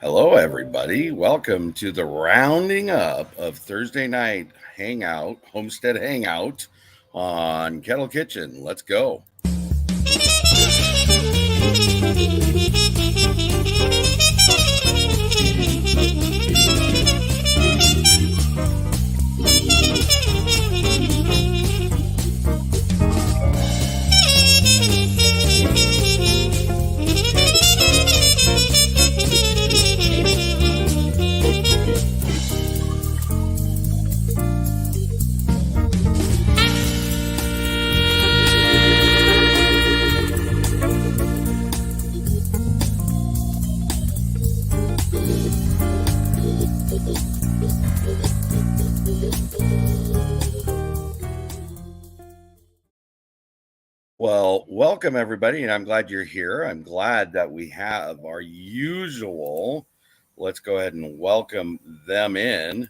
Hello, everybody. Welcome to the rounding up of Thursday night Hangout, Homestead Hangout on Kettle Kitchen. Let's go. Well, welcome everybody, and I'm glad you're here. I'm glad that we have our usual. Let's go ahead and welcome them in.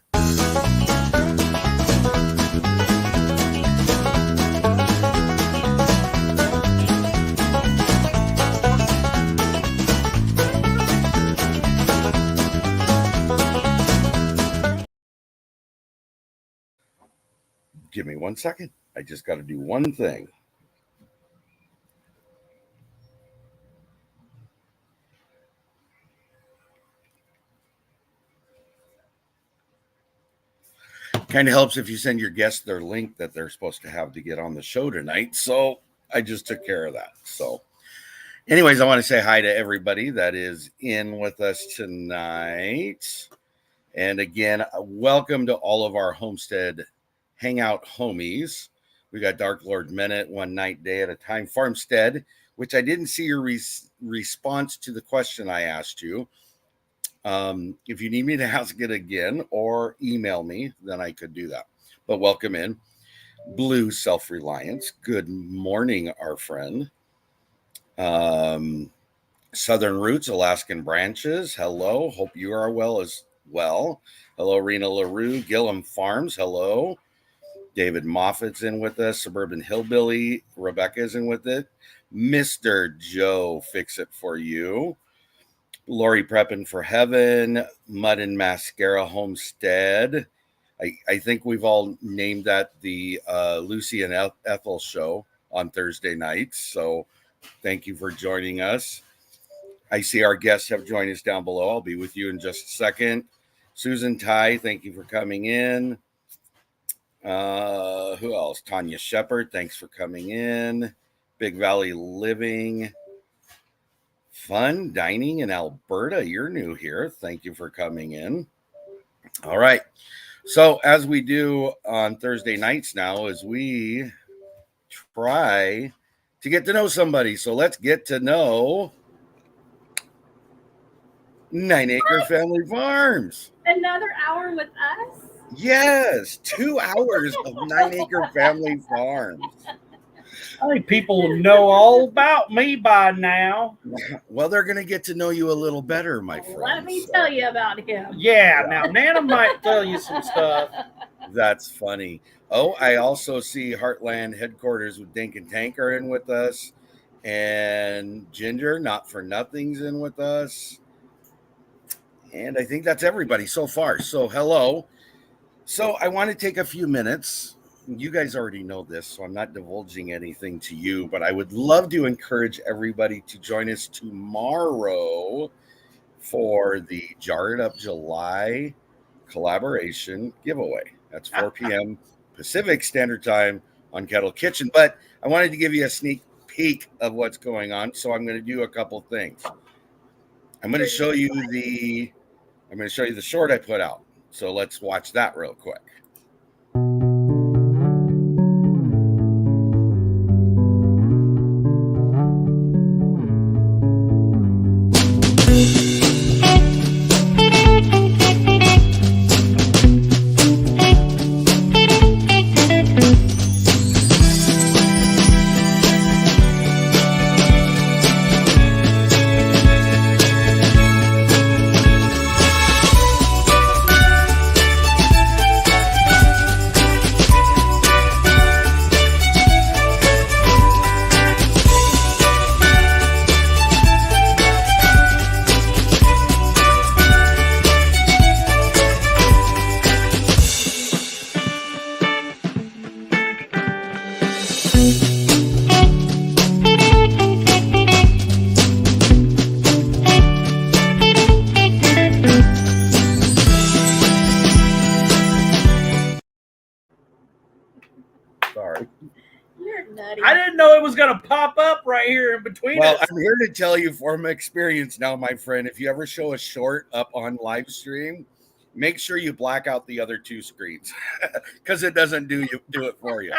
Give me 1 second. I just got to do one thing. Kind of helps if you send your guests their link that they're supposed to have to get on the show tonight. So I just took care of that. So anyways, I want to say hi to everybody that is in with us tonight. And again, welcome to all of our Homestead Hangout homies. We got Dark Lord Minute, one night, day at a time. Farmstead, which I didn't see your response to the question I asked you. If you need me to ask it again or email me, then I could do that. But welcome in. Blue Self-Reliance. Good morning, our friend. Southern Roots, Alaskan Branches. Hello. Hope you are well as well. Hello, Rena LaRue. Gilliam Farms. Hello. David Moffat's in with us. Suburban Hillbilly. Rebecca's in with it. Mr. Joe, fix it for you. Lori Prepping for Heaven, Mud and Mascara Homestead. I think we've all named that the Lucy and Ethel show on Thursday nights. So thank you for joining us. I see our guests have joined us down below. I'll be with you in just a second. Susan Ty, thank you for coming in. Who else? Tanya Shepard, thanks for coming in. Big Valley Living. Fun Dining in Alberta. You're new here. Thank you for coming in. All right. So as we do on Thursday nights now is we try to get to know somebody. So let's get to know 9 Acre Family Farms. Another hour with us? Yes. 2 hours of 9 Acre Family Farms. I think people know all about me by now. Well, they're going to get to know you a little better, my friend. Let me tell you about him. Yeah, now Nana might tell you some stuff. That's funny. Oh, I also see Heartland Headquarters with Dink and Tank are in with us. And Ginger, Not for Nothing's in with us. And I think that's everybody so far. So hello. So I want to take a few minutes. You guys already know this, so I'm not divulging anything to you, but I would love to encourage everybody to join us tomorrow for the Jarred Up July collaboration giveaway. That's 4 p.m. Pacific Standard Time on Kettle Kitchen. But I wanted to give you a sneak peek of what's going on, so I'm going to do a couple things. I'm going to show you the short I put out. So let's watch that real quick. buddy. I didn't know it was going to pop up right here in between Well, us. I'm here to tell you from experience now, my friend, if you ever show a short up on live stream, make sure you black out the other two screens because it doesn't do it for you.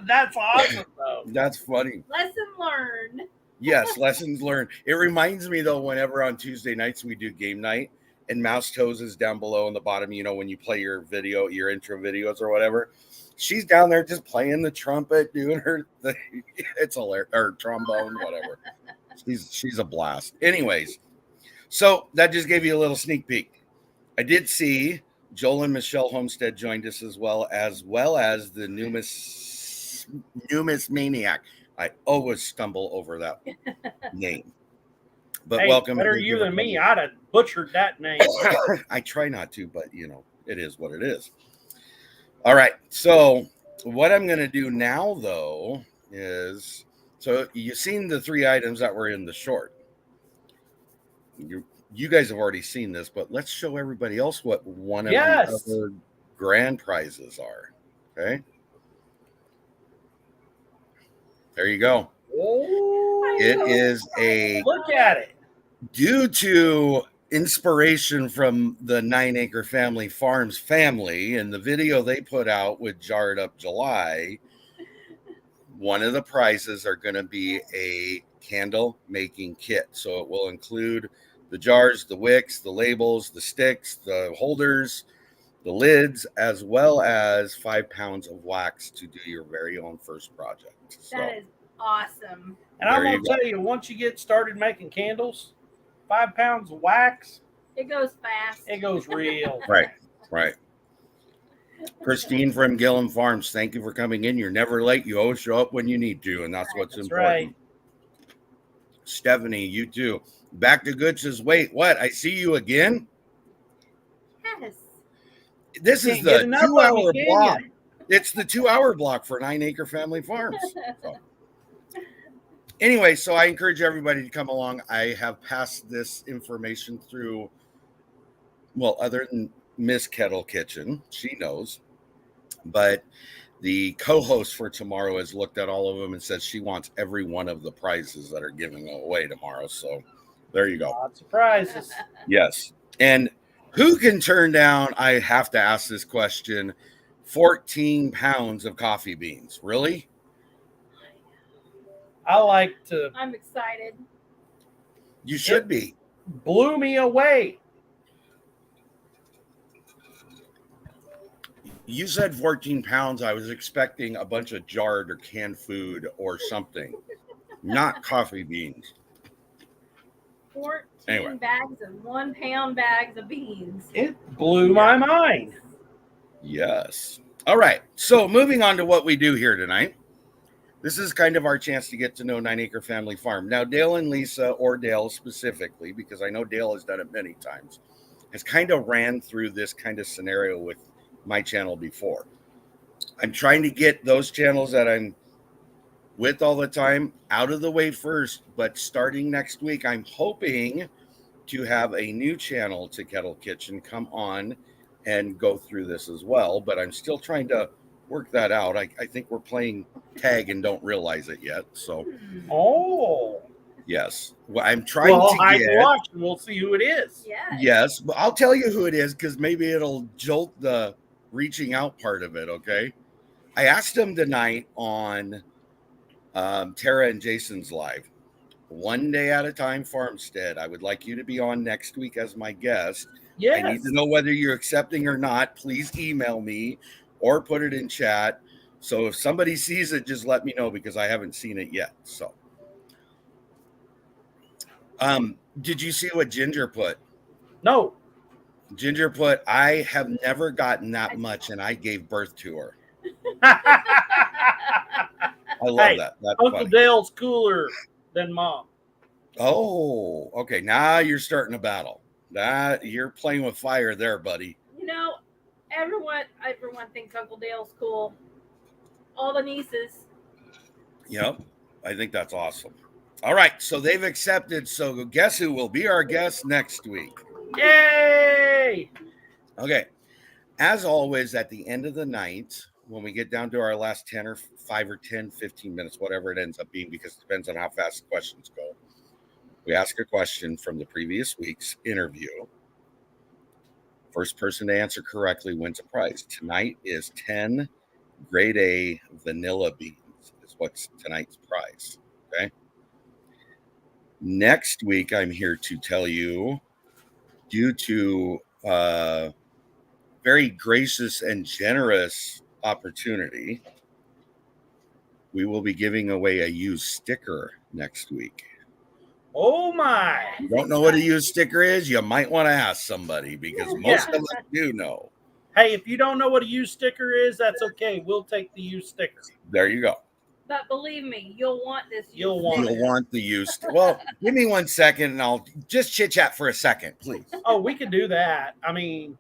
That's awesome, though. That's funny. Lesson learned. Yes, lessons learned. It reminds me though, whenever on Tuesday nights we do game night and Mouse Toes is down below in the bottom, when you play your intro videos or whatever, she's down there just playing the trumpet, doing her thing. It's hilarious, or trombone, whatever. She's a blast. Anyways, so that just gave you a little sneak peek. I did see Joel and Michelle Homestead joined us as well as the Numis Maniac. I always stumble over that name. But Hey, welcome. better you than me. I'd have butchered that name. I try not to, but it is what it is. All right. So what I'm going to do now, though, is you've seen the 3 items that were in the short. You guys have already seen this, but let's show everybody else what one of the other grand prizes are. Okay. There you go. Oh, It is look at it. Due to inspiration from the 9 Acre Family Farms family and the video they put out with Jarred Up July, one of the prizes are going to be a candle making kit. So it will include the jars, the wicks, the labels, the sticks, the holders, the lids, as well as 5 pounds of wax to do your very own first project. That is awesome. And I'm going to tell you, once you get started making candles, 5 pounds of wax, it goes fast. It goes real. Right. Christine from Gilliam Farms, thank you for coming in. You're never late. You always show up when you need to, and that's what's important. Right. Stephanie, you too. Back to Good says, wait, what? I see you again? Yes. This is the 2-hour block. It's the 2-hour block for 9 Acre Family Farms. So. Anyway, so I encourage everybody to come along. I have passed this information through, other than Miss Kettle Kitchen, she knows, but the co-host for tomorrow has looked at all of them and says she wants every one of the prizes that are giving away tomorrow. So there you go. Lots of prizes. Yes. And who can turn down, I have to ask this question, 14 pounds of coffee beans? Really? I'm excited. You should be. Blew me away. You said 14 pounds. I was expecting a bunch of jarred or canned food or something, not coffee beans. 14 bags of 1 pound bags of beans. It blew my mind. Yes. All right. So moving on to what we do here tonight. This is kind of our chance to get to know 9 Acre Family Farm. Now, Dale and Lisa, or Dale specifically, because I know Dale has done it many times, has kind of ran through this kind of scenario with my channel before. I'm trying to get those channels that I'm with all the time out of the way first, but starting next week, I'm hoping to have a new channel to Kettle Kitchen come on and go through this as well, but I'm still trying to work that out. I think we're playing tag and don't realize it yet. So, yes, well, I'm trying to get. Watch and we'll see who it is. Yes, but I'll tell you who it is because maybe it'll jolt the reaching out part of it. Okay, I asked them tonight on Tara and Jason's live. One day at a time, Farmstead. I would like you to be on next week as my guest. Yes. I need to know whether you're accepting or not. Please email me or put it in chat. So if somebody sees it, just let me know because I haven't seen it yet. So, did you see what Ginger put? No. Ginger put, I have never gotten that much and I gave birth to her. I love that. That's Uncle funny. Dale's cooler than Mom. Oh, okay. Now you're starting a battle. That you're playing with fire there, buddy. Everyone thinks Uncle Dale's cool. All the nieces. Yep. I think that's awesome. All right. So they've accepted. So guess who will be our guest next week? Yay! Okay. As always, at the end of the night, when we get down to our last 10 or 5 or 10, 15 minutes, whatever it ends up being, because it depends on how fast the questions go. We ask a question from the previous week's interview. First person to answer correctly wins a prize. Tonight is 10 grade A vanilla beans is what's tonight's prize. Okay. Next week, I'm here to tell you, due to very gracious and generous opportunity, we will be giving away a used sticker next week. Oh my! You don't know what a used sticker is? You might want to ask somebody, because most of us do know. Hey, if you don't know what a used sticker is, that's okay. We'll take the used sticker. There you go. But believe me, you'll want this. You'll want the used. Well, give me 1 second and I'll just chit chat for a second, please. Oh, we can do that. I mean,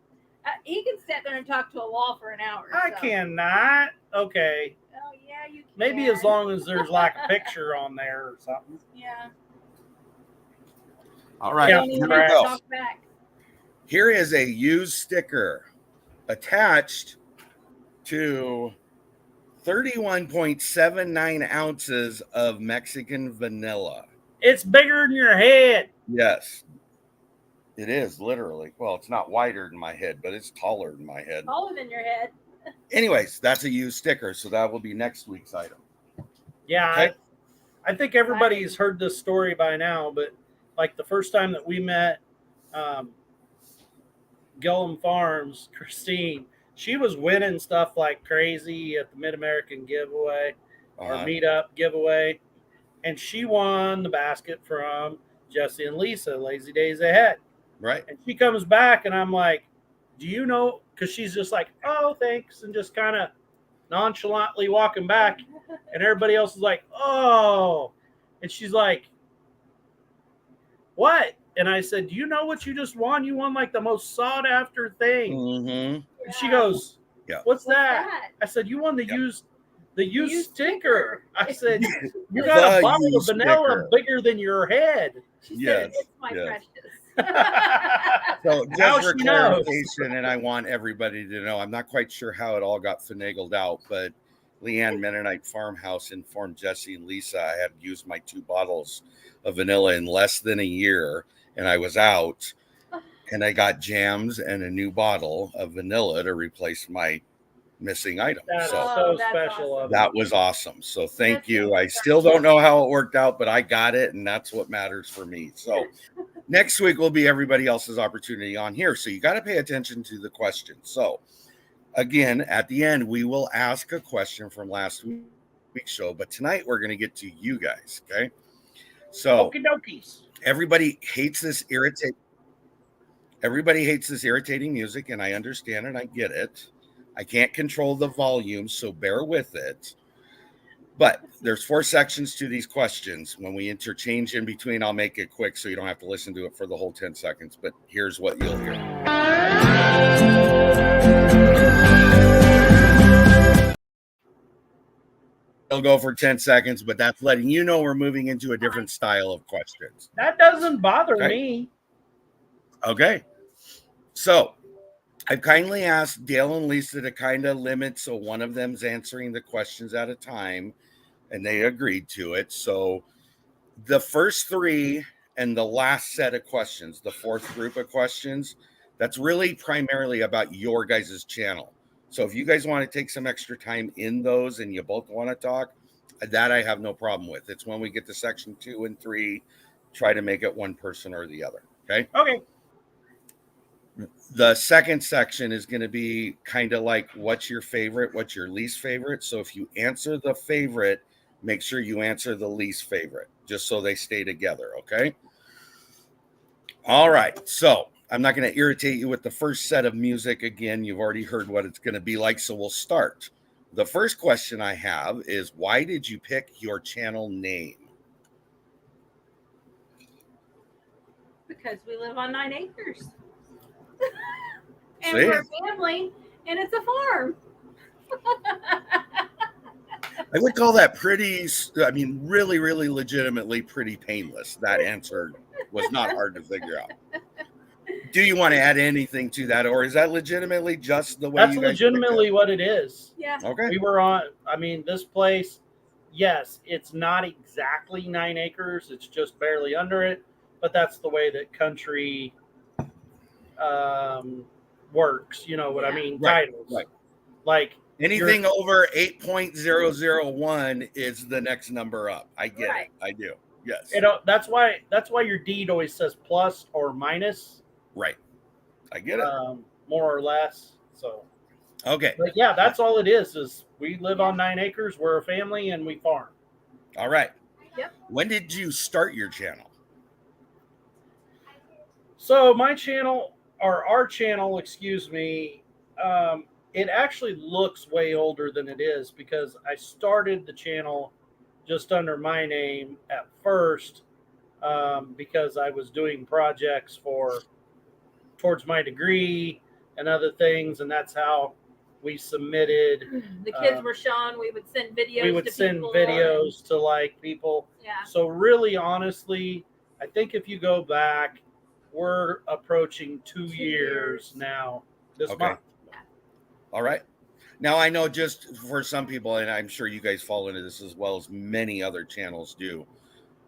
he can sit there and talk to a wall for an hour. I cannot. Okay. Oh yeah, you can. Maybe as long as there's like a picture on there or something. Yeah. All right. Yeah, Here we right. go. Talk back. Here is a used sticker attached to 31.79 ounces of Mexican vanilla. It's bigger than your head. Yes, it is, literally. Well, it's not wider than my head, but it's taller than my head. Taller than your head. Anyways, that's a used sticker, so that will be next week's item. Yeah, Okay. I think everybody's heard this story by now, but like the first time that we met Gilliam Farms, Christine, she was winning stuff like crazy at the Mid-American giveaway or meetup giveaway. And she won the basket from Jesse and Lisa, Lazy Days Ahead. Right. And she comes back and I'm like, do you know? Because she's just like, oh, thanks. And just kind of nonchalantly walking back. And everybody else is like, oh. And she's like, what? And I said, do you know what you just won? You won like the most sought after thing. Mm-hmm. And she goes, Yeah. What's that? I said, you won the used sticker. I said, you got The a bottle of used vanilla sticker. bigger than your head. She Yes, said, it's my yes. precious. So Now just for she knows. clarification, and I want everybody to know, I'm not quite sure how it all got finagled out, but Leanne Mennonite Farmhouse informed Jesse and Lisa I had used my 2 bottles of vanilla in less than a year, and I was out, and I got jams and a new bottle of vanilla to replace my missing item. That's So so that's special awesome. of that was awesome. So thank That's you. so I still don't know how it worked out, but I got it, and that's what matters for me. So next week will be everybody else's opportunity on here. So you got to pay attention to the questions. So again, at the end, we will ask a question from last week's show, but tonight we're going to get to you guys. Okay. So Okie dokies. everybody hates this irritating music, and I understand it. I get it. I can't control the volume, so bear with it. But there's 4 sections to these questions. When we interchange in between, I'll make it quick so you don't have to listen to it for the whole 10 seconds. But here's what you'll hear. It'll go for 10 seconds, but that's letting you know we're moving into a different style of questions. That doesn't bother Okay. me. Okay. So I've kindly asked Dale and Lisa to kind of limit, so one of them's answering the questions at a time, and they agreed to it. So the first 3 and the last set of questions, the 4th group of questions, that's really primarily about your guys' channel. So if you guys want to take some extra time in those and you both want to talk, that I have no problem with. It's when we get to section 2 and 3, try to make it one person or the other. Okay. Okay. The second section is going to be kind of like what's your favorite, what's your least favorite. So if you answer the favorite, make sure you answer the least favorite, just so they stay together. Okay. All right. So I'm not going to irritate you with the first set of music again. You've already heard what it's going to be like. So we'll start. The first question I have is, why did you pick your channel name? Because we live on 9 acres. And See? we're a family, and it's a farm. I would call that pretty, I mean, really, really legitimately pretty painless. That answer was not hard to figure out. Do you want to add anything to that, or is that legitimately just the way That's you guys legitimately what it is. Yeah. Okay. We were on, I mean, this place, yes, it's not exactly 9 acres. It's just barely under it, but that's the way that country works. You know what I mean? Right, Titles. right. Like Anything over 8.001 is the next number up. I get Right. it. I do. Yes. that's why your deed always says plus or minus, Right. I get it. more or less. So, Okay. but yeah, that's all it is. Is we live on 9 acres. We're a family and we farm. All right. Yep. When did you start your channel? So my channel, or our channel, excuse me, it actually looks way older than it is because I started the channel just under my name at first, because I was doing projects towards my degree and other things, and that's how we submitted. The kids were shown. We would send videos. We would to send people videos to like people. Yeah. So really, honestly, I think if you go back, we're approaching 2 years now this month. All right. Now, I know just for some people, and I'm sure you guys fall into this as well as many other channels do.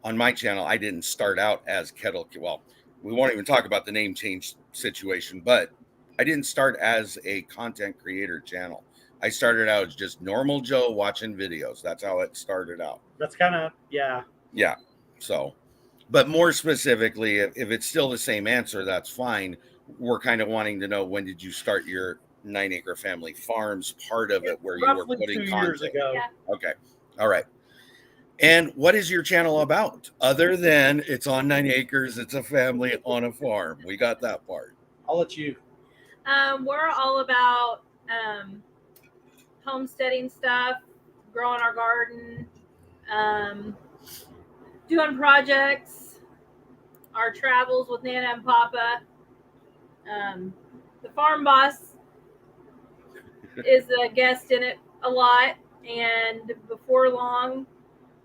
On my channel, I didn't start out as Kettle. Well, we won't even talk about the name change situation, but I didn't start as a content creator channel. I started out as just normal Joe watching videos. That's how it started out. That's kind of, yeah. Yeah. So, but more specifically, if it's still the same answer, that's fine. We're kind of wanting to know, when did you start your 9 Acre Family Farms part of it, where you were Roughly putting 2 content? years ago. Yeah. Okay. All right. And what is your channel about, other than it's on 9 acres, it's a family on a farm? We got that part. I'll let you. We're all about homesteading stuff, growing our garden, doing projects, our travels with Nana and Papa. The farm boss is a guest in it a lot, and before long.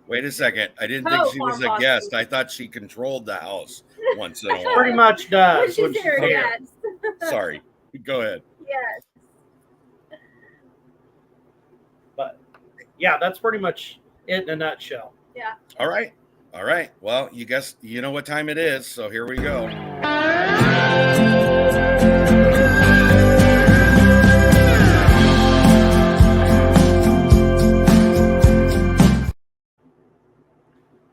Wait a second. I didn't think she was a guest. I thought she controlled the house once in a while. Pretty much does. When she's here, yes. Sorry. Go ahead. Yes. But yeah, that's pretty much it in a nutshell. Yeah. All right. All right. Well, you know what time it is, so here we go.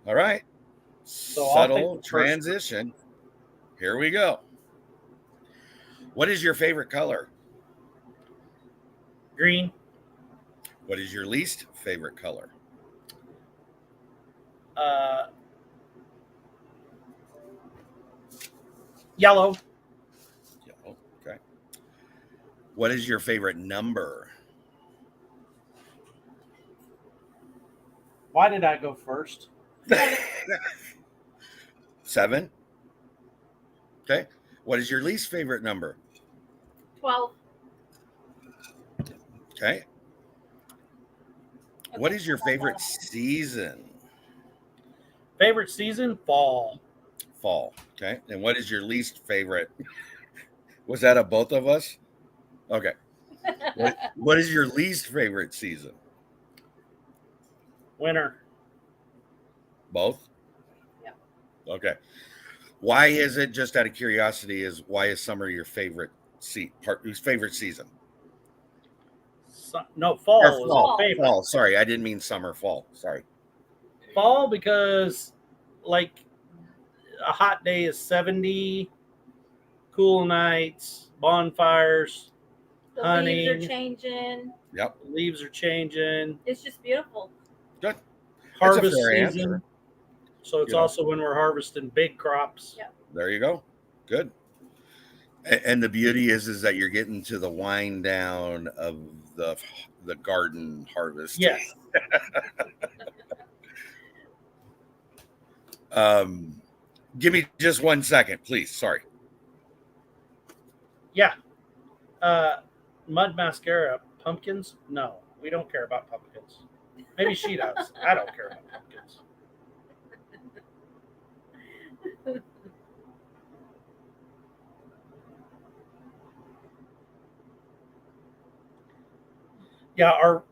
All right. So subtle transition. Here we go. What is your favorite color? Green. What is your least favorite color? Yellow. Yellow. Okay. What is your favorite number? Why did I go first? 7. Okay. What is your least favorite number? 12. Okay. What is your favorite season? Favorite season? Fall. Fall. Okay. And what is your least favorite? Was that a both of us? Okay. What is your least favorite season? Winter. Both? Yeah. Okay. Why is it, just out of curiosity, why is summer your favorite favorite season? No, fall Or is fall. my favorite. Fall. Sorry, I didn't mean summer. Fall. Sorry. Fall, because like a hot day is 70, cool nights, bonfires, The hunting. leaves are changing. Yep. Leaves are changing. It's just beautiful. Good. Harvest That's a fair season. answer. So it's also when we're harvesting big crops. Yep. There you go. Good. And the beauty is that you're getting to the wind down of the garden harvest. Yes. Give me just 1 second, please. Sorry. Yeah. Mud mascara. Pumpkins? No, we don't care about pumpkins. Maybe she does. I don't care about pumpkins. Yeah, our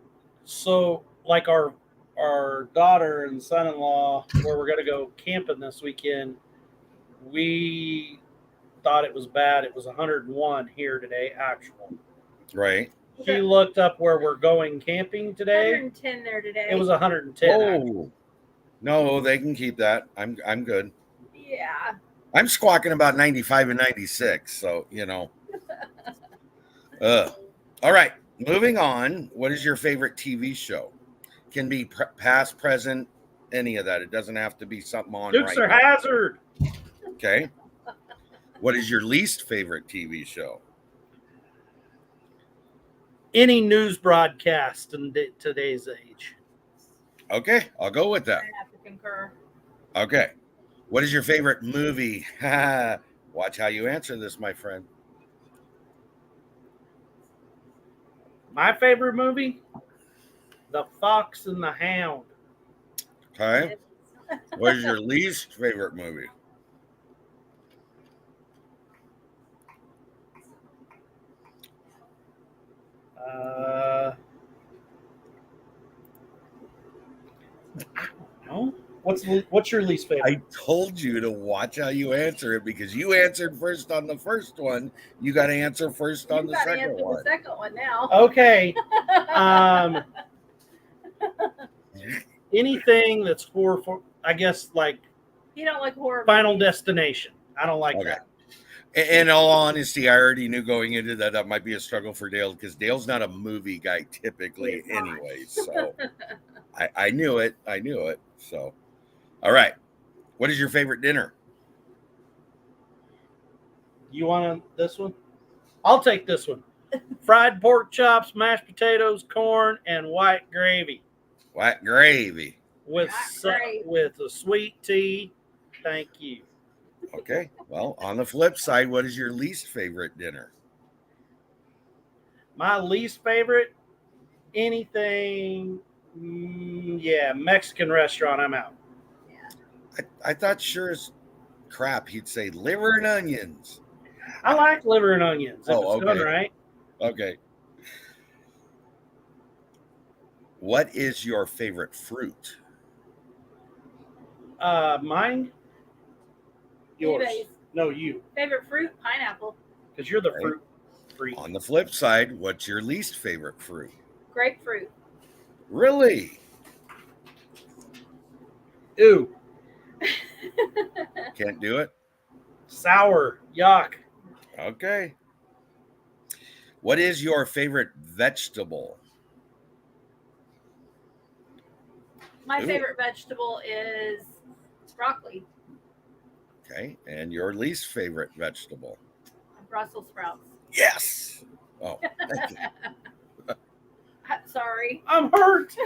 daughter and son-in-law, where we're gonna go camping this weekend, we thought it was bad. It was 101 here today, actual. Right. She looked up where we're going camping today. 110 there today. It was 110. Oh, no, they can keep that. I'm good. Yeah. I'm squawking about 95 and 96, so All right, moving on. What is your favorite TV show? Can be past, present, any of that. It doesn't have to be something on Dukes right are now. Hazard. Okay. What is your least favorite TV show? Any news broadcast in today's age. Okay, I'll go with that. I have to concur. Okay. What is your favorite movie? Watch how you answer this, my friend. My favorite movie? The Fox and the Hound. Okay. What is your least favorite movie? I don't know. What's your least favorite? I told you to watch how you answer it because you answered first on the first one. You got to answer first on the second one. The second one now. Okay. Anything that's for I guess like you don't like horror. Final movies. Destination. I don't like that. In all honesty, I already knew going into that might be a struggle for Dale because Dale's not a movie guy typically, anyway. So I knew it. I knew it. So, all right. What is your favorite dinner? You want this one? I'll take this one. Fried pork chops, mashed potatoes, corn, and white gravy. White gravy. With a sweet tea. Thank you. Okay. Well, on the flip side, what is your least favorite dinner? My least favorite? Anything. Mexican restaurant. I'm out. Yeah. I thought sure as crap he'd say liver and onions. I like liver and onions if it's done right. Okay. What is your favorite fruit? Mine? Yours. Anyways. No, you. Favorite fruit? Pineapple. Because you're the fruit freak. On the flip side, what's your least favorite fruit? Grapefruit. Really? Ew. Can't do it? Sour. Yuck. Okay. What is your favorite vegetable? My favorite vegetable is broccoli. Okay. And your least favorite vegetable? Brussels sprouts. Yes. Oh, thank you. Sorry. I'm hurt.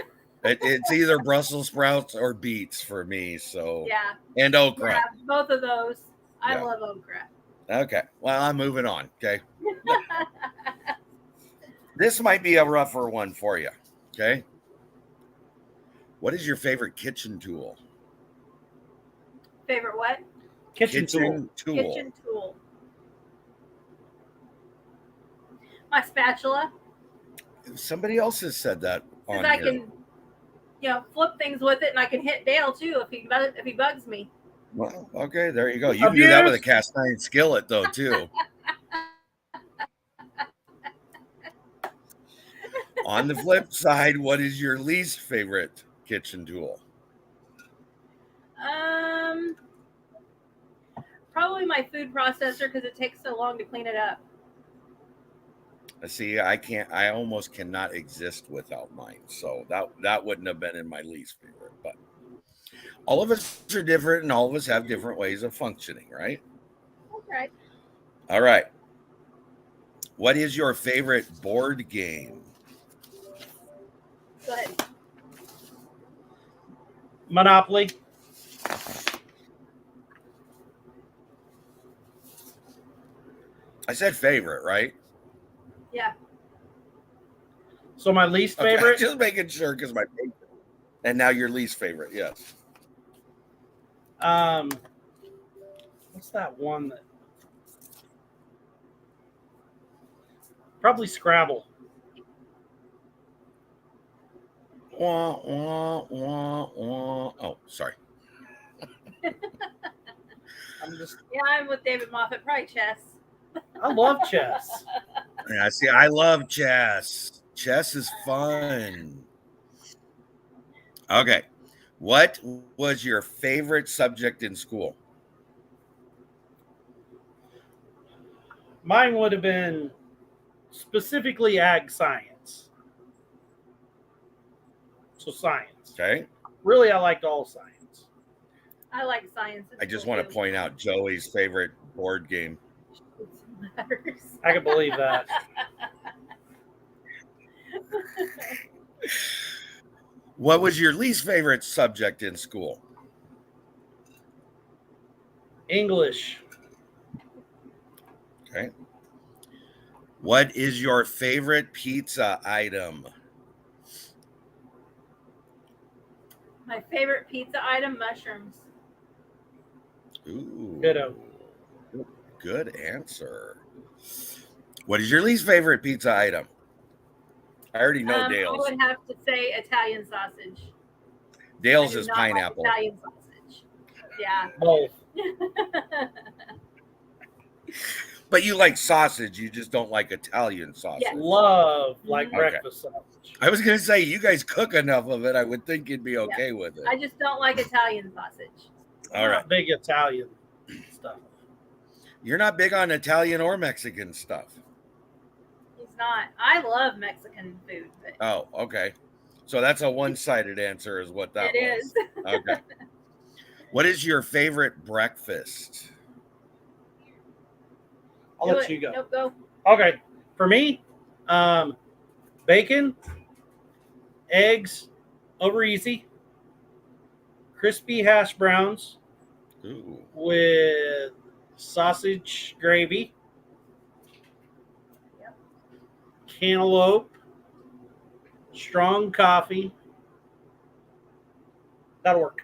It's either Brussels sprouts or beets for me. So yeah. And okra. Yeah, both of those. I love okra. Okay. Well, I'm moving on. Okay. This might be a rougher one for you. Okay. What is your favorite kitchen tool? Favorite what? Kitchen tool. Kitchen tool. My spatula. Somebody else has said that on I here. can, flip things with it, and I can hit Dale too if he bugs me. Well, okay, there you go. You can do that with a cast iron skillet, though, too. On the flip side, what is your least favorite kitchen tool? Probably my food processor because it takes so long to clean it up. See, I almost cannot exist without mine. So that wouldn't have been in my least favorite. But all of us are different and all of us have different ways of functioning, right? Okay. All right. What is your favorite board game? Go ahead. Monopoly. I said favorite, right? Yeah. So my least favorite? Just making sure because my favorite. And now your least favorite, yes. What's that one that? Probably Scrabble. Wah, wah, wah, wah. Oh, sorry. Yeah, I'm with David Moffat. Probably chess. I love chess. Yeah, see, I love chess. Chess is fun. Okay. What was your favorite subject in school? Mine would have been specifically ag science. So science. Okay. Really, I liked all science. I like science. I just want to point out Joey's favorite board game. I can believe that. What was your least favorite subject in school? English. Okay. What is your favorite pizza item? My favorite pizza item: mushrooms. Ooh. Ditto. Good answer. What is your least favorite pizza item? I already know I Dale's. would have to say Italian sausage. Dale's I do is not like pineapple. Italian sausage. Yeah. Both. But you like sausage, you just don't like Italian sausage. Yes. Love like Okay. breakfast sausage. I was gonna say you guys cook enough of it, I would think you'd be okay with it. I just don't like Italian sausage. All right. Not big Italian stuff. You're not big on Italian or Mexican stuff. He's not. I love Mexican food. But Oh, okay. So that's a one-sided answer, is what that it was. is. Okay. What is your favorite breakfast? I'll Do let it. you go. Nope, go. Okay. For me, bacon, eggs over easy, crispy hash browns Ooh. with sausage gravy, Yep. cantaloupe, strong coffee. That'll work.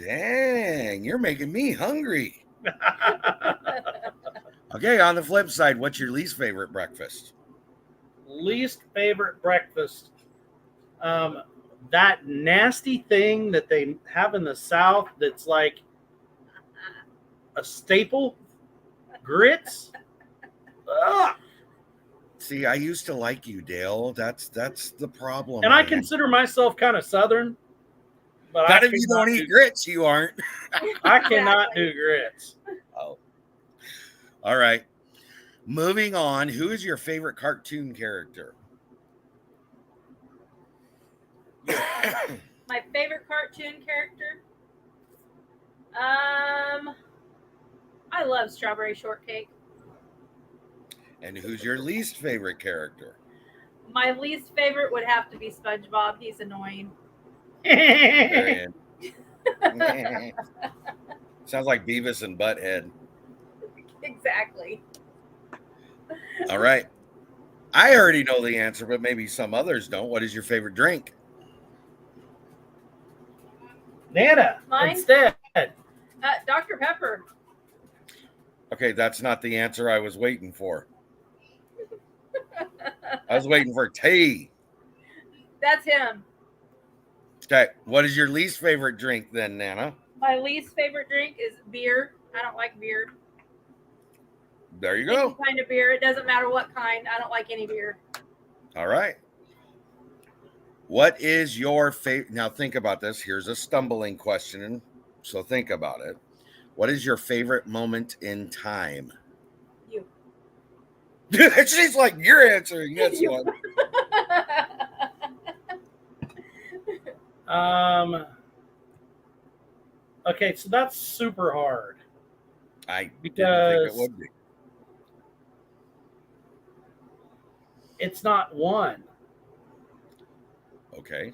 Dang, you're making me hungry. Okay, on the flip side, what's your least favorite breakfast? Least favorite breakfast. That nasty thing that they have in the South that's like a staple, grits. Ugh. See, I used to like you, Dale. That's the problem. And I man. consider myself kind of Southern, but Not I if you cannot don't eat grits, you aren't. I cannot Exactly. do grits. Oh. All right. Moving on. Who is your favorite cartoon character? My favorite cartoon character. I love Strawberry Shortcake. And who's your least favorite character? My least favorite would have to be SpongeBob. He's annoying. Marianne. Sounds like Beavis and Butthead. Exactly. All right. I already know the answer, but maybe some others don't. What is your favorite drink? Nana, Mine? instead. Dr. Pepper. Okay, that's not the answer I was waiting for. I was waiting for tea. That's him. Okay, what is your least favorite drink then, Nana? My least favorite drink is beer. I don't like beer. There you Any go. kind of beer. It doesn't matter what kind. I don't like any beer. All right. What is your favorite? Now think about this. Here's a stumbling question, so think about it. What is your favorite moment in time? You. She's like, you're answering this You. one. Okay, so that's super hard. I didn't think Because it would be. it's not one. Okay.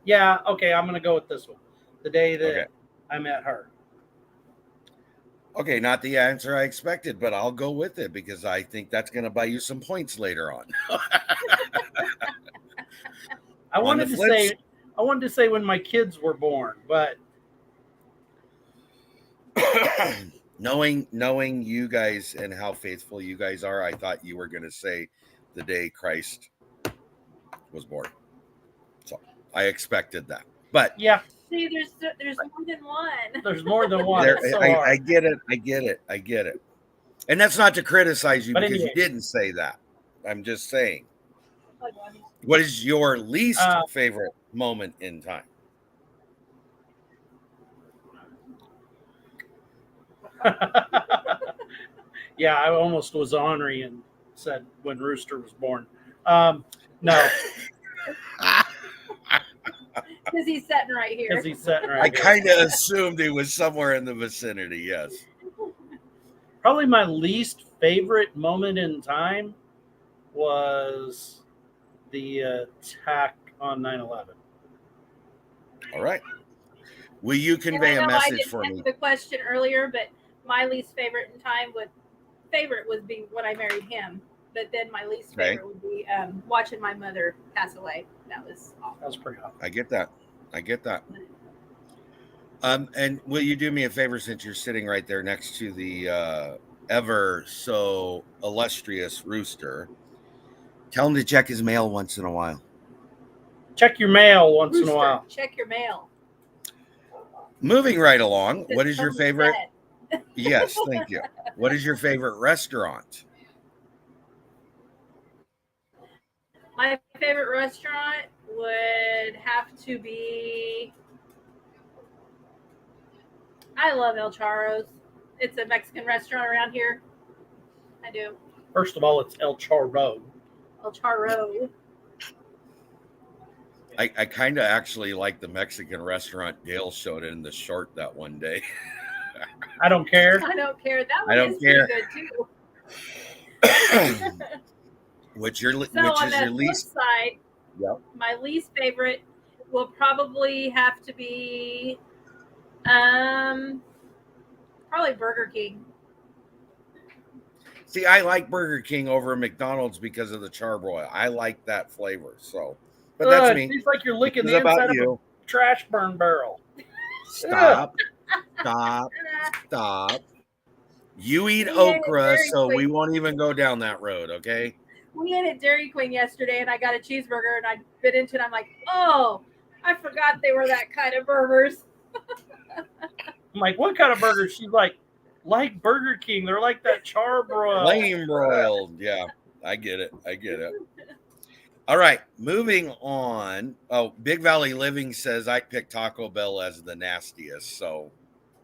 Yeah, okay, I'm gonna go with this one. The day that Okay. I met her. Okay, not the answer I expected, but I'll go with it because I think that's going to buy you some points later on. I wanted the to flip say when my kids were born, but knowing you guys and how faithful you guys are, I thought you were going to say the day Christ was born. So I expected that. But Yeah, See, there's more than one. there's more than one. there, It's so I hard. get it. And that's not to criticize you But because you anyway. didn't say that. I'm just saying. What is your least favorite moment in time? Yeah, I almost was ornery and said when Rooster was born. No, Because he's sitting right here. because he's sitting I right here. kind of assumed he was somewhere in the vicinity. Yes. Probably my least favorite moment in time was the attack on 9/11. All right. Will you And convey I a know I message didn't for answer me? the question earlier, but my least favorite in time would be when I married him. But then my least Okay. favorite would be watching my mother pass away. That was awful. That was pretty hot. I get that. And will you do me a favor since you're sitting right there next to the ever so illustrious Rooster? Tell him to check his mail once in a while. Check your mail once in a Rooster, while. check your mail. Moving right along, what is your Totally favorite? dead. Yes, thank you. What is your favorite restaurant? My favorite restaurant would have to be. I love El Charro's. It's a Mexican restaurant around here. I do. First of all, it's El Charro. El Charro. I kind of actually like the Mexican restaurant Dale showed in the short that one day. I don't care. I don't care. That one I don't is care. pretty good too. Which is So your on the flip least? side, Yep. my least favorite will probably have to be probably Burger King. See, I like Burger King over McDonald's because of the charbroil. I like that flavor. So, but that's It me. tastes like you're licking It's the about inside of you. a trash burn barrel. Stop. You eat We ate okra, Dairy so we Queen. won't even go down that road, okay? We ate at Dairy Queen yesterday, and I got a cheeseburger, and I bit into it. I'm like, oh, I forgot they were that kind of burgers. I'm like, what kind of burger? She's like Burger King. They're like that charbroil. Flame broiled. Yeah, I get it. All right, moving on. Oh, Big Valley Living says I picked Taco Bell as the nastiest. So,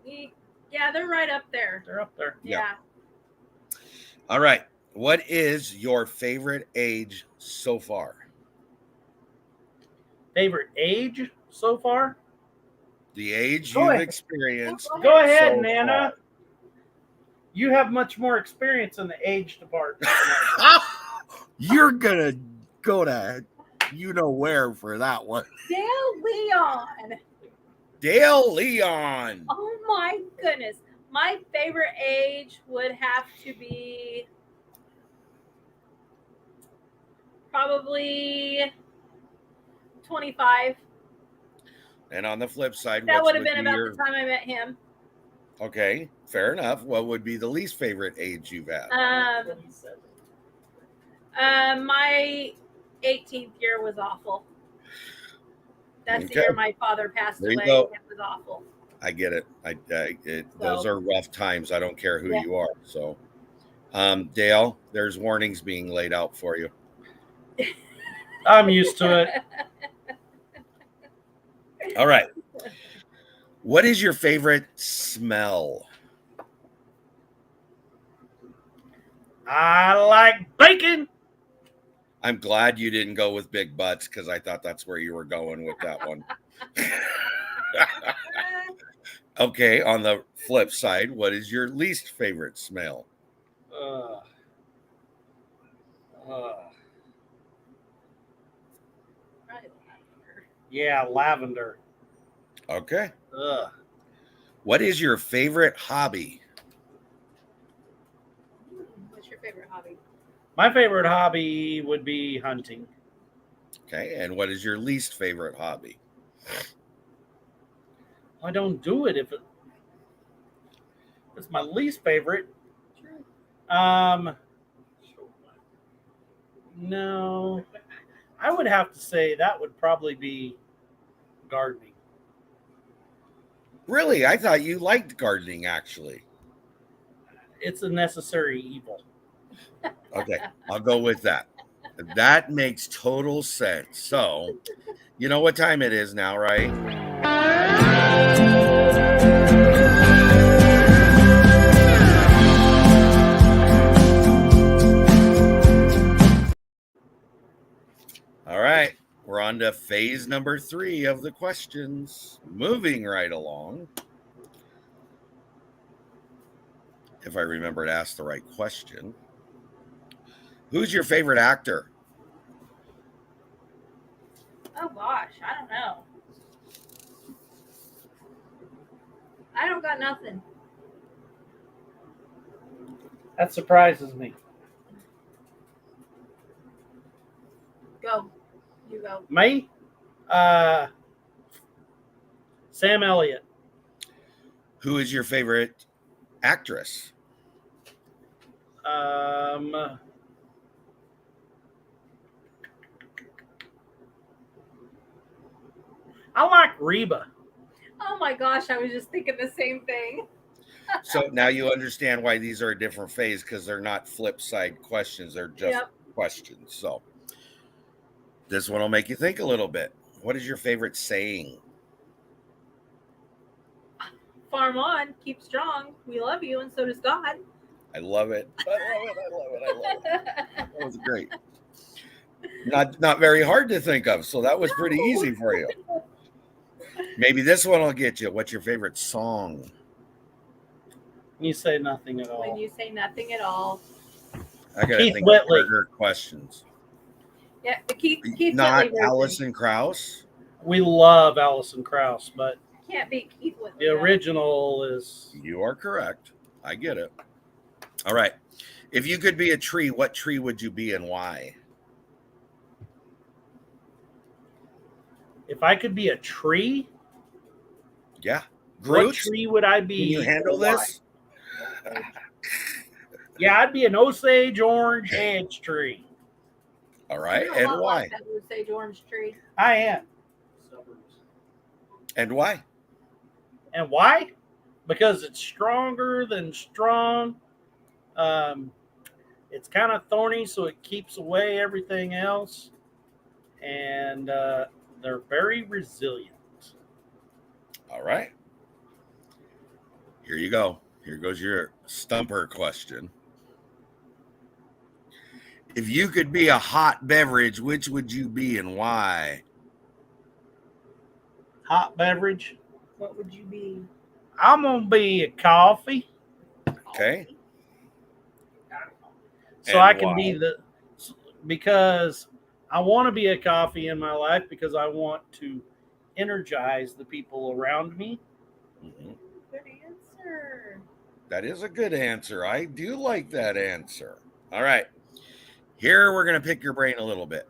Yeah, they're right up there. They're up there. Yeah. all right. What is your favorite age so far? Favorite age so far? The age Go you've ahead. experienced. Go ahead, so Nana. far. You have much more experience in the age department. You're gonna go to you know where for that one. Dale Leon. Oh my goodness. My favorite age would have to be probably 25. And on the flip side, That what would have been be about the time I met him. Okay, fair enough. What would be the least favorite age you've had? My 18th year was awful. That's the Okay. year my father passed There you away. go. It was awful. I get it. Those are rough times. I don't care who Yeah. you are. So, Dale, there's warnings being laid out for you. I'm used to it. All right. What is your favorite smell? I like bacon. I'm glad you didn't go with big butts because I thought that's where you were going with that one. Okay, on the flip side, what is your least favorite smell? Yeah, lavender. Okay. Ugh. What is your favorite hobby? What's your favorite hobby? My favorite hobby would be hunting. Okay, and what is your least favorite hobby? I don't do it if it's my least favorite. No, I would have to say that would probably be gardening. Really? I thought you liked gardening, actually. It's a necessary evil. Okay, I'll go with that. That makes total sense. So, you know what time it is now, right? All right, we're on to phase number 3 of the questions. Moving right along. If I remember to ask the right question. Who's your favorite actor? Oh gosh, I don't know. I don't got nothing. That surprises me. Go. You go. Me? Sam Elliott. Who is your favorite actress? I like Reba. Oh my gosh, I was just thinking the same thing. So now you understand why these are a different phase, because they're not flip side questions. They're just questions. So this one will make you think a little bit. What is your favorite saying? Farm on, keep strong. We love you, and so does God. I love it. I love it. That was great. Not very hard to think of. So that was pretty easy for you. Maybe this one will get you. What's your favorite song? You say nothing at all. When you say nothing at all. I gotta Keith think Whitley. of harder questions. Yeah, Keith Not Whitley. Alison Krauss. We love Alison Krauss, but Can't beat Keith Whitley. the original is. You are correct. I get it. All right. If you could be a tree, what tree would you be and why? If I could be a tree, Yeah. what Groot, tree would I be? can you handle and why? this? Yeah, I'd be an Osage orange hedge tree. All right. You're a And lot why? like that Osage orange tree. I am. And why? And why? Because it's stronger than strong. It's kind of thorny, so it keeps away everything else. And they're very resilient. All right. Here you go. Here goes your stumper question. If you could be a hot beverage, which would you be and why? Hot beverage. What would you be? I'm going to be a coffee. Okay. So And I can why? be because I want to be a coffee in my life because I want to energize the people around me. Mhm. Good answer. That is a good answer. I do like that answer. All right. Here we're going to pick your brain a little bit.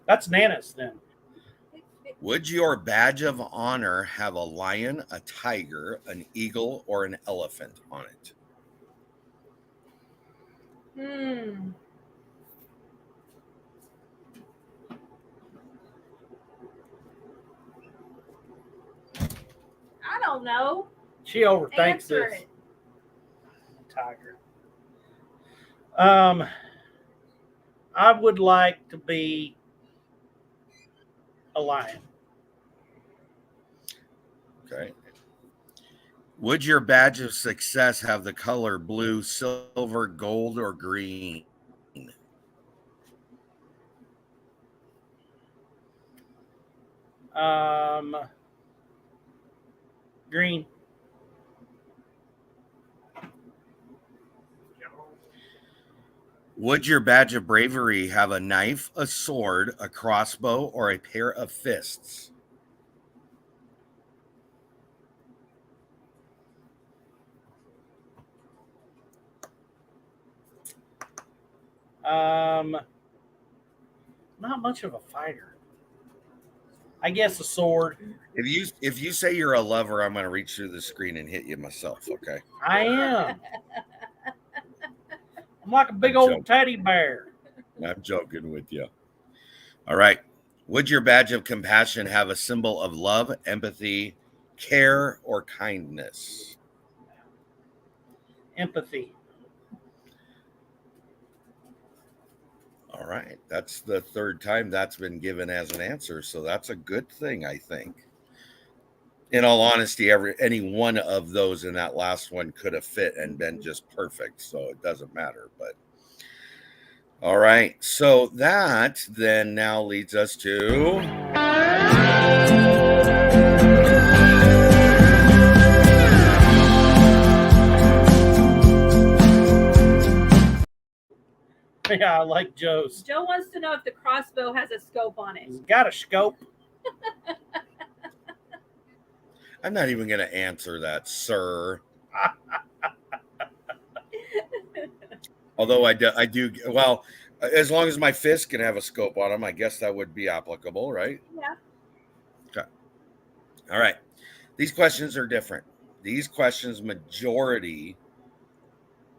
That's Nana's then. Would your badge of honor have a lion, a tiger, an eagle, or an elephant on it? I don't know. She overthinks Answer this. it. Tiger. I would like to be a lion. Okay. Would your badge of success have the color blue, silver, gold, or green? Green. Would your badge of bravery have a knife, a sword, a crossbow, or a pair of fists? Not much of a fighter. I guess a sword. If you say you're a lover, I'm going to reach through the screen and hit you myself, okay? I am. I'm like a big old teddy bear. I'm joking with you. All right. Would your badge of compassion have a symbol of love, empathy, care, or kindness? Empathy. All right. That's the third time that's been given as an answer. So that's a good thing, I think. In all honesty, any one of those in that last one could have fit and been just perfect. So it doesn't matter. But all right. So that then now leads us to Yeah, I like Joe's. Joe wants to know if the crossbow has a scope on it. He's got a scope. I'm not even going to answer that, sir. Although I do, well, as long as my fist can have a scope on them, I guess that would be applicable, right? Yeah. Okay. All right. These questions are different. These questions, majority,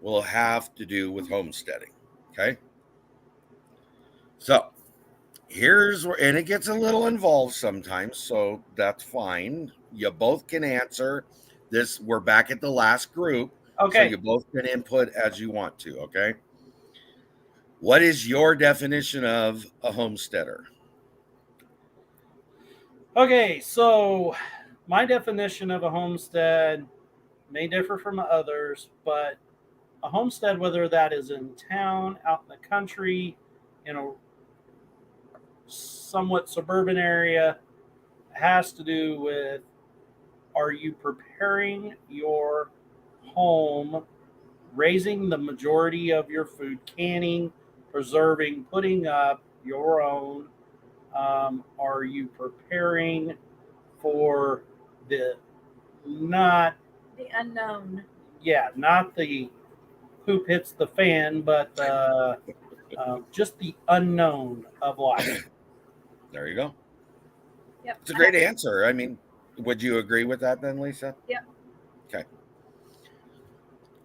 will have to do with homesteading. Okay. So here's where, and it gets a little involved sometimes, so that's fine. You both can answer this. We're back at the last group. Okay. So you both can input as you want to. Okay. What is your definition of a homesteader? Okay, so my definition of a homestead may differ from others, but a homestead, whether that is in town, out in the country, in a somewhat suburban area, has to do with, are you preparing your home, raising the majority of your food, canning, preserving, putting up your own? Are you preparing for the not The unknown? Yeah, not the poop hits the fan, but just the unknown of life. There you go. Yep. It's a great answer. I mean, would you agree with that then, Lisa? Yep. Okay.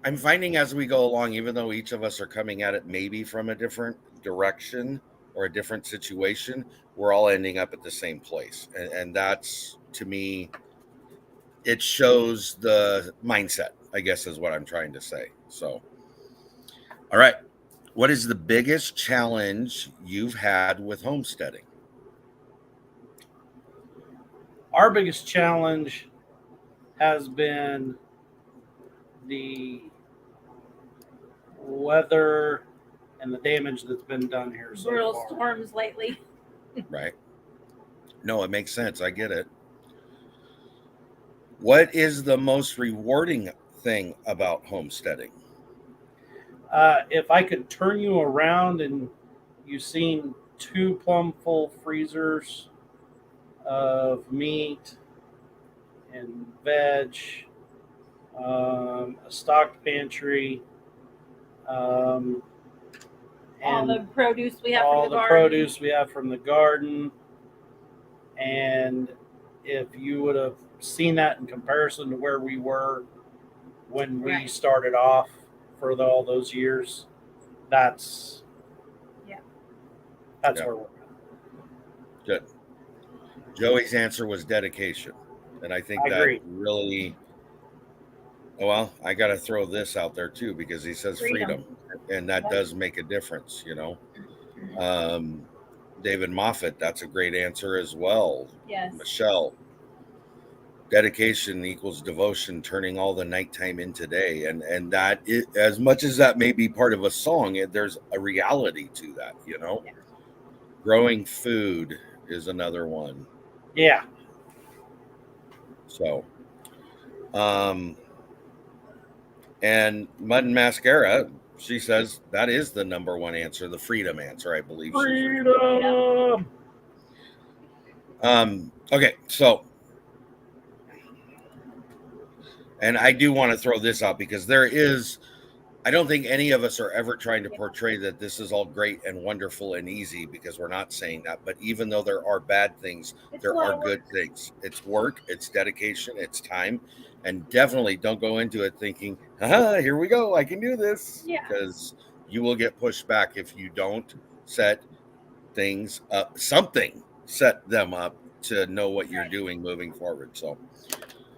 I'm finding as we go along, even though each of us are coming at it maybe from a different direction or a different situation, we're all ending up at the same place. And that's, to me, it shows the mindset, I guess, is what I'm trying to say. So, all right. What is the biggest challenge you've had with homesteading? Our biggest challenge has been the weather and the damage that's been done here so Brutal far. storms lately. Right. No, it makes sense. I get it. What is the most rewarding thing about homesteading? If I could turn you around and you've seen 2 plumb full freezers of meat and veg, a stocked pantry, All and the produce we have all from the the garden. produce we have from the garden. And if you would have seen that in comparison to where we were when we Right. started off for all those years, that's Yeah. where we're at. Good. Joey's answer was dedication. And I think I that agree. really, well, I got to throw this out there too, because he says freedom. And that does make a difference, you know. David Moffat, that's a great answer as well. Yes. Michelle, dedication equals devotion, turning all the nighttime into day. And that is, as much as that may be part of a song, there's a reality to that, you know. Yeah. Growing food is another one. Yeah. So, and Mud and Mascara, she says that is the number one answer, the freedom answer, I believe. Freedom. Okay, so, and I do want to throw this out because there is, I don't think any of us are ever trying to portray that this is all great and wonderful and easy, because we're not saying that. But even though there are bad things, there are good things. It's work, it's dedication, it's time. And definitely don't go into it thinking, here we go, I can do this. Yeah. Because you will get pushed back if you don't set things up, something set them up to know what you're doing moving forward. So,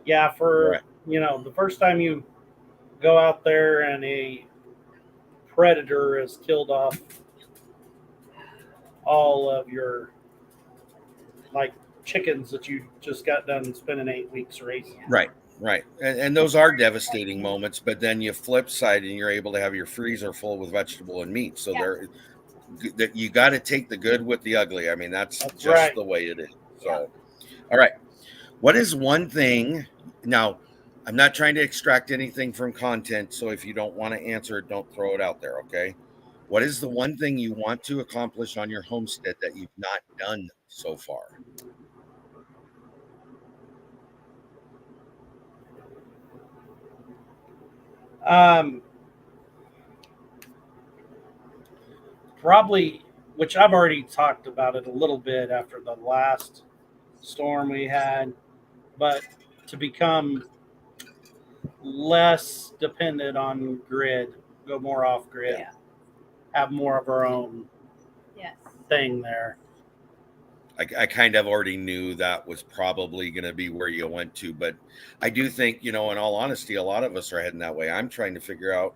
Yeah, right. the first time you go out there and a predator has killed off all of your like chickens that you just got done spending 8 weeks raising. Right. Right. And those are devastating moments, but then you flip side and you're able to have your freezer full with vegetable and meat. So that you got to take the good with the ugly. I mean, that's just right. the way it is. So, all right. What is one thing now? I'm not trying to extract anything from content. So if you don't want to answer it, don't throw it out there. Okay. What is the one thing you want to accomplish on your homestead that you've not done so far? Probably, which I've already talked about it a little bit after the last storm we had, but to become less dependent on grid, go more off grid, have more of our own thing there. I kind of already knew that was probably going to be where you went to, but I do think, in all honesty, a lot of us are heading that way. I'm trying to figure out,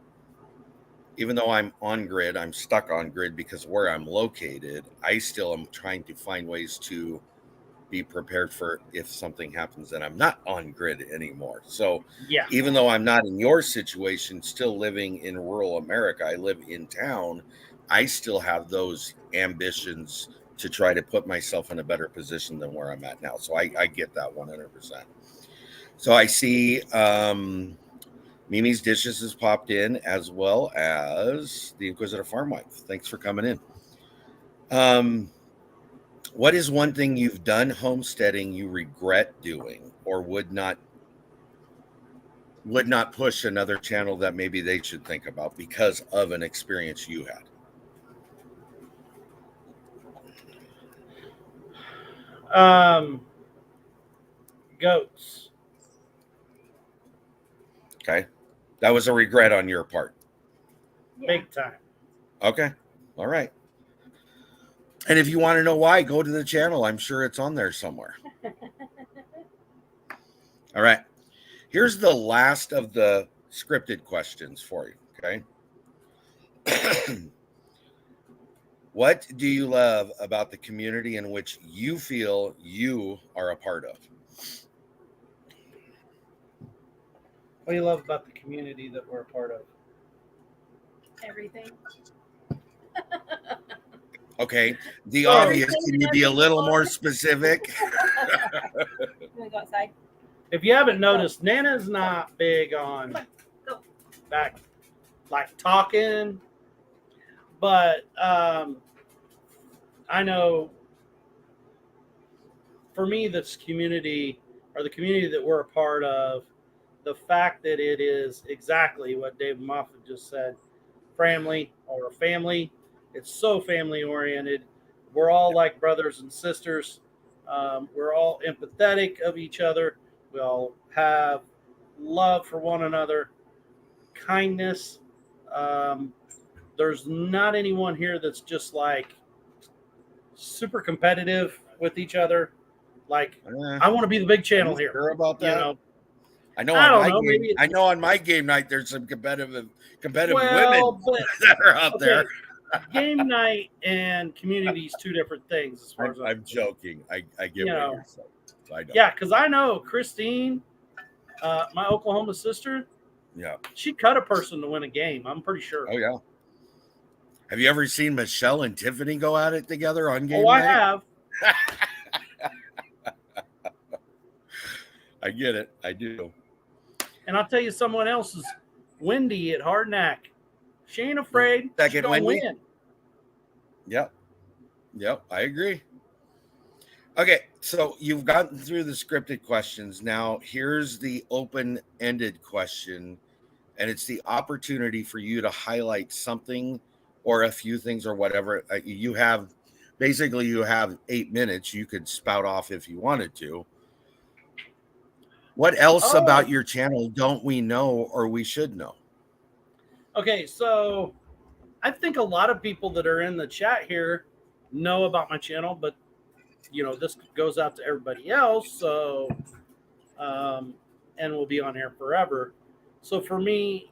even though I'm on grid, I'm stuck on grid because where I'm located, I still am trying to find ways to be prepared for if something happens and I'm not on grid anymore. So even though I'm not in your situation, still living in rural America, I live in town, I still have those ambitions to try to put myself in a better position than where I'm at now. So I get that 100%. So I see Mimi's Dishes has popped in, as well as the Inquisitive Farm Wife. Thanks for coming in. What is one thing you've done homesteading you regret doing or would not push another channel that maybe they should think about because of an experience you had? Goats. Okay. That was a regret on your part. Big time. Okay. All right. And if you want to know why, go to the channel. I'm sure it's on there somewhere. All right. Here's the last of the scripted questions for you. Okay. What do you love about the community in which you feel you are a part of? What do you love about the community that we're a part of? Everything. Okay. The obvious. Can you be a little more specific? You want to go outside? If you haven't noticed, Nana's not big on back like talking, but I know for me, this community or the community that we're a part of, the fact that it is exactly what David Moffat just said, family or a family. It's so family oriented. We're all like brothers and sisters. We're all empathetic of each other. We all have love for one another, kindness. There's not anyone here that's just like super competitive with each other. Like, I want to be the big channel here. Sure about that? I know on my game night there's some competitive women that are out there. Game night and community is two different things. As far as I'm joking. I get what you're saying. So I know. Yeah, because I know Christine, my Oklahoma sister. Yeah, she cut a person to win a game. I'm pretty sure. Oh yeah. Have you ever seen Michelle and Tiffany go at it together on game night? I have. I get it. I do. And I'll tell you, someone else is Wendy at Hardnack. She ain't afraid. She's gonna win. Yep. I agree. Okay, so you've gotten through the scripted questions. Now here's the open-ended question, and it's the opportunity for you to highlight something or a few things or whatever. You have 8 minutes. You could spout off if you wanted to. What else about your channel don't we know or we should know? Okay, so I think a lot of people that are in the chat here know about my channel, but this goes out to everybody else. So, and we'll be on here forever. So for me,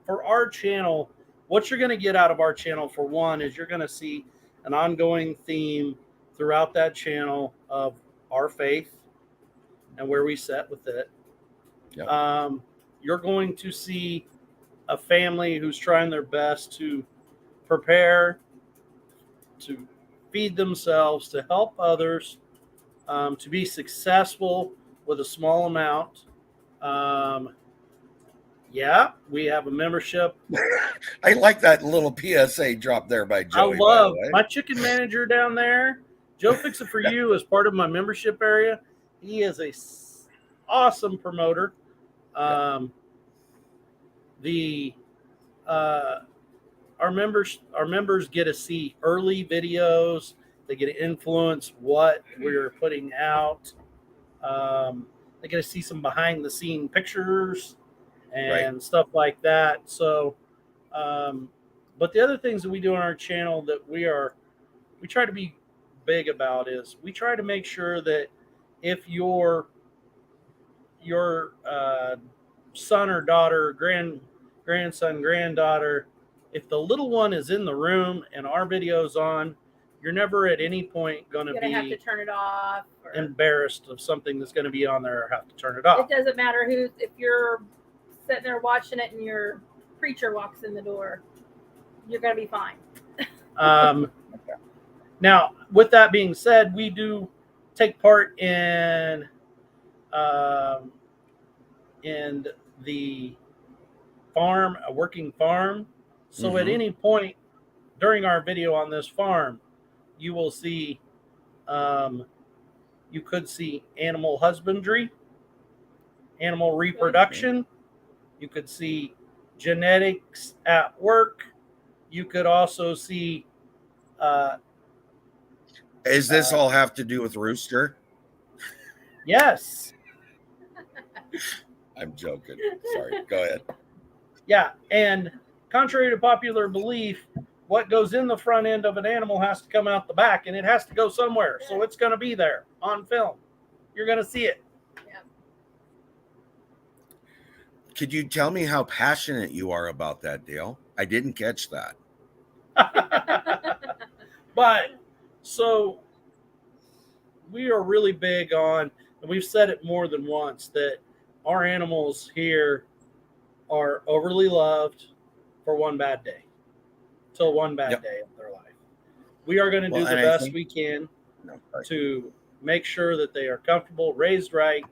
for our channel, what you're going to get out of our channel, for one, is you're going to see an ongoing theme throughout that channel of our faith and where we sit with it. Yep. You're going to see a family who's trying their best to prepare, to feed themselves, to help others, to be successful with a small amount. Yeah, we have a membership. I like that little PSA drop there by Joey. I love by the way. my chicken manager down there. Joe Fix It For You is part of my membership area. He is a awesome promoter. Our members get to see early videos. They get to influence what we're putting out. They get to see some behind the scene pictures and stuff like that. So, but the other things that we do on our channel that we try to be big about is we try to make sure that if your son or daughter, grandson, granddaughter, if the little one is in the room and our video's on, you're never at any point going to be have to turn it off or embarrassed of something that's going to be on there or have to turn it off. It doesn't matter if you're sitting there watching it and your preacher walks in the door, you're going to be fine. Now, with that being said, we do take part in the farm, a working farm. So at any point during our video on this farm, you will see, you could see animal husbandry, animal reproduction. You could see genetics at work. You could also see. Is this all have to do with Rooster? Yes. I'm joking. Sorry. Go ahead. Yeah, and contrary to popular belief, what goes in the front end of an animal has to come out the back, and it has to go somewhere. So it's going to be there on film. You're going to see it. Yeah. Could you tell me how passionate you are about that, Dale? I didn't catch that. But so we are really big on, and we've said it more than once, that our animals here are overly loved for one bad day, till one bad day of their life. We are going to do the best we can to make sure that they are comfortable, raised right,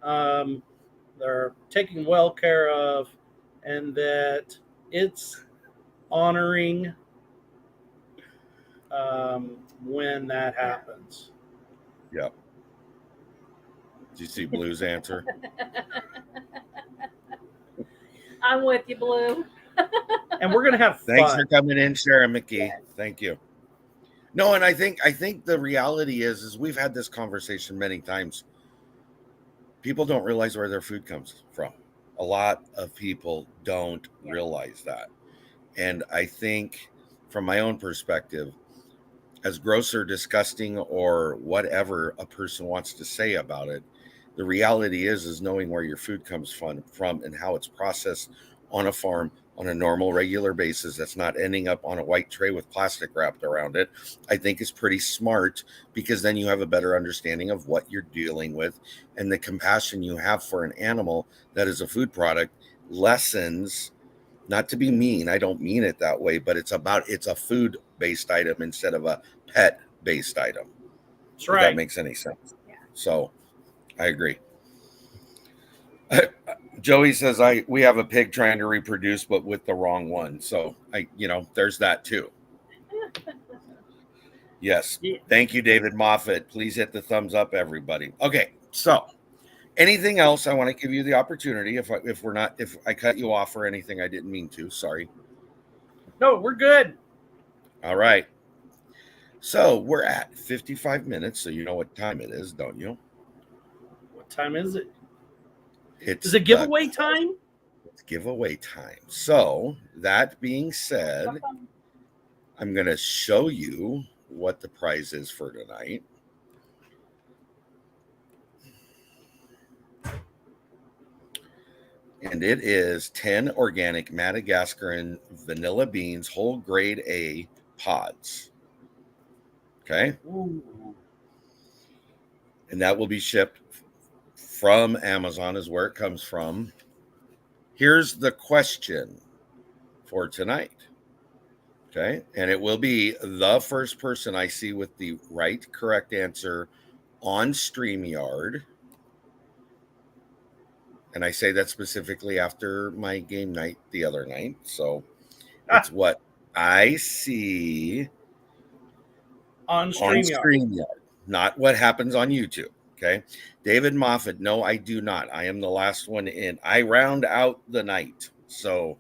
they're taken well care of, and that it's honoring when that happens. Yep. Did you see Blue's answer? I'm with you, Blue. And we're going to have fun. Thanks for coming in, Sarah McKee. Yes. Thank you. No, and I think the reality is we've had this conversation many times. People don't realize where their food comes from. A lot of people don't realize that. And I think from my own perspective, as gross or disgusting or whatever a person wants to say about it, the reality is knowing where your food comes from and how it's processed on a farm on a normal, regular basis that's not ending up on a white tray with plastic wrapped around it, I think is pretty smart, because then you have a better understanding of what you're dealing with, and the compassion you have for an animal that is a food product lessens. Not to be mean, I don't mean it that way, but it's a food-based item instead of a pet-based item. That's right. If that makes any sense. Yeah. So, I agree. Joey says we have a pig trying to reproduce, but with the wrong one. So there's that too. Yes. Thank you, David Moffat. Please hit the thumbs up, everybody. Okay. So, anything else? I want to give you the opportunity. If I cut you off or anything, I didn't mean to. Sorry. No, we're good. All right. So we're at 55 minutes. So you know what time it is, don't you? What time is it? It's Is it giveaway time? giveaway time. So that being said, I'm going to show you what the prize is for tonight. And it is 10 organic Madagascaran vanilla beans, whole grade A pods. Okay. Ooh. And that will be shipped from Amazon, is where it comes from. Here's the question for tonight. Okay. And it will be the first person I see with the correct answer on StreamYard. And I say that specifically after my game night the other night. So it's what I see on StreamYard, not what happens on YouTube. Okay. David Moffat, no, I do not. I am the last one in. I round out the night. So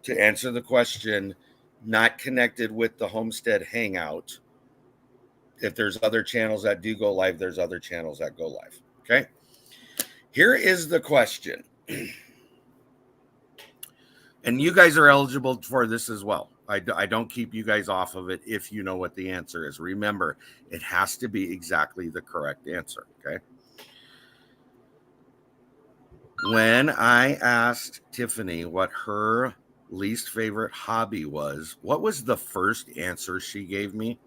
to answer the question, not connected with the Homestead Hangout. If there's other channels that do go live, there's other channels that go live. Okay. Here is the question. And you guys are eligible for this as well. I don't keep you guys off of it if you know what the answer is. Remember, it has to be exactly the correct answer. Okay. When I asked Tiffany what her least favorite hobby was, what was the first answer she gave me?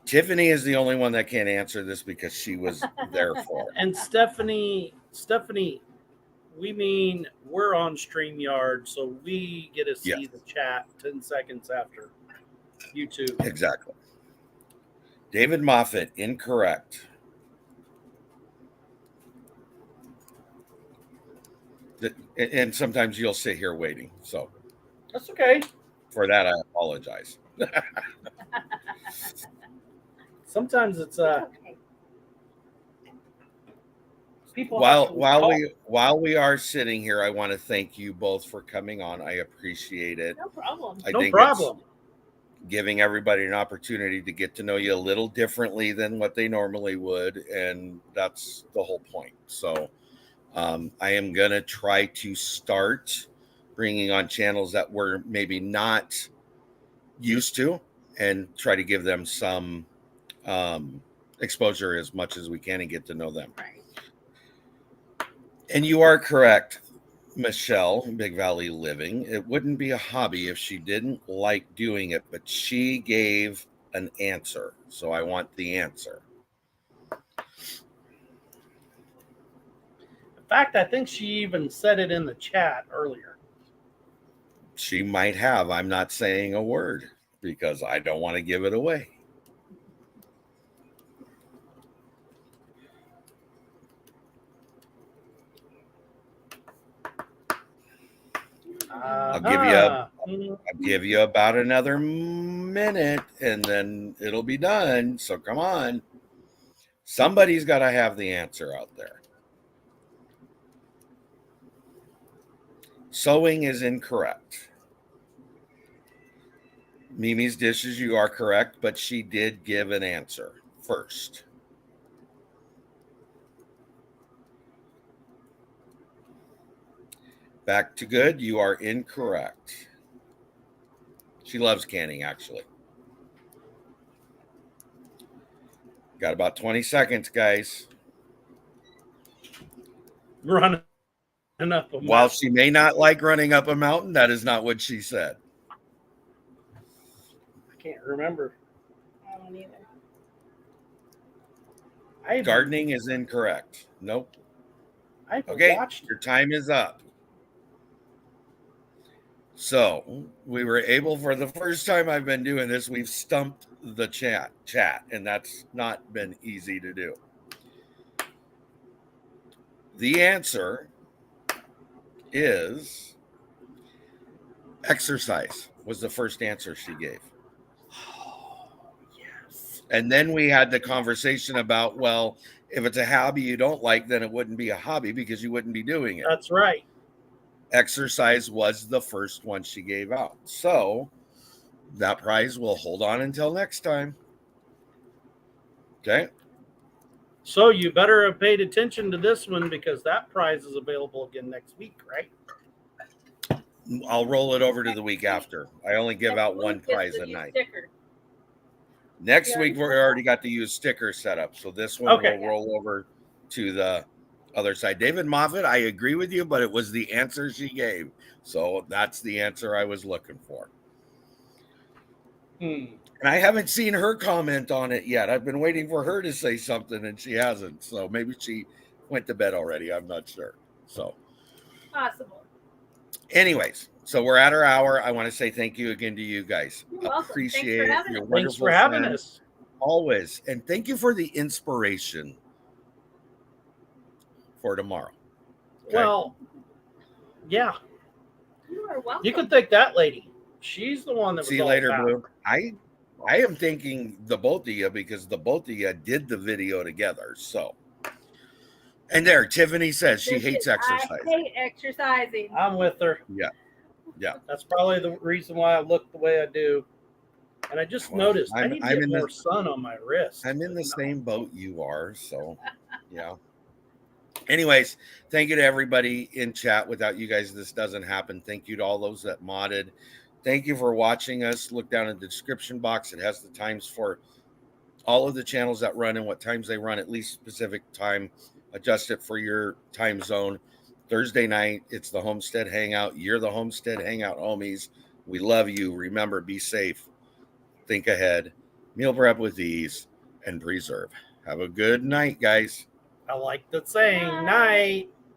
Tiffany is the only one that can't answer this because she was there for it. And Stephanie, we mean we're on StreamYard, so we get to see the chat 10 seconds after YouTube. Exactly. David Moffat, incorrect. And sometimes you'll sit here waiting. So that's okay. For that, I apologize. Sometimes it's people. While we are sitting here, I want to thank you both for coming on. I appreciate it. No problem. No problem. Giving everybody an opportunity to get to know you a little differently than what they normally would, and that's the whole point. So I am going to try to start bringing on channels that we're maybe not used to and try to give them some exposure as much as we can and get to know them. Right. And you are correct, Michelle, Big Valley Living. It wouldn't be a hobby if she didn't like doing it, but she gave an answer. So I want the answer. In fact, I think she even said it in the chat earlier. She might have. I'm not saying a word because I don't want to give it away. I'll give you about another minute and then it'll be done. So come on. Somebody's got to have the answer out there. Sewing is incorrect. Mimi's Dishes, you are correct, but she did give an answer first. Back to Good, you are incorrect. She loves canning, actually. Got about 20 seconds, guys. Running up a mountain. While she may not like running up a mountain, that is not what she said. I can't remember. I don't either. Gardening is incorrect. Nope. Okay, your time is up. So we were able, for the first time I've been doing this, we've stumped the chat, and that's not been easy to do. The answer is exercise was the first answer she gave. Oh, yes. And then we had the conversation about, well, if it's a hobby you don't like, then it wouldn't be a hobby because you wouldn't be doing it. That's right. Exercise was the first one she gave out. So that prize will hold on until next time. Okay. So you better have paid attention to this one because that prize is available again next week, right? I'll roll it over to the week after. I only give out one Luke gets prize the a new night. sticker. Next Yeah. week, we already got the used sticker set up. So this one Okay. will roll over to the other side. David Moffat, I agree with you, but it was the answer she gave. So that's the answer I was looking for. And I haven't seen her comment on it yet. I've been waiting for her to say something, and she hasn't. So maybe she went to bed already. I'm not sure. So, Possible. anyways, so we're at our hour. I want to say thank you again to you guys. You're welcome. Appreciate Thanks for it. having You're us. Thanks for wonderful having friends, us. always. And thank you for the inspiration for tomorrow. Okay? Well, yeah. You are welcome. You can thank that lady. She's the one that was See you all later, about. Blue. I am thanking the both of you because the both of you did the video together. So, and there, Tiffany says she hates exercise. I hate exercising. I'm with her. Yeah. That's probably the reason why I look the way I do. And I just noticed I need to get more sun on my wrist. I'm in the same boat you are. So, yeah. Anyways, thank you to everybody in chat. Without you guys, this doesn't happen. Thank you to all those that modded. Thank you for watching us. Look down in the description box. It has the times for all of the channels that run and what times they run, at least specific time. Adjust it for your time zone. Thursday night, it's the Homestead Hangout. You're the Homestead Hangout homies. We love you. Remember, be safe. Think ahead. Meal prep with ease and preserve. Have a good night, guys. I like the saying, night.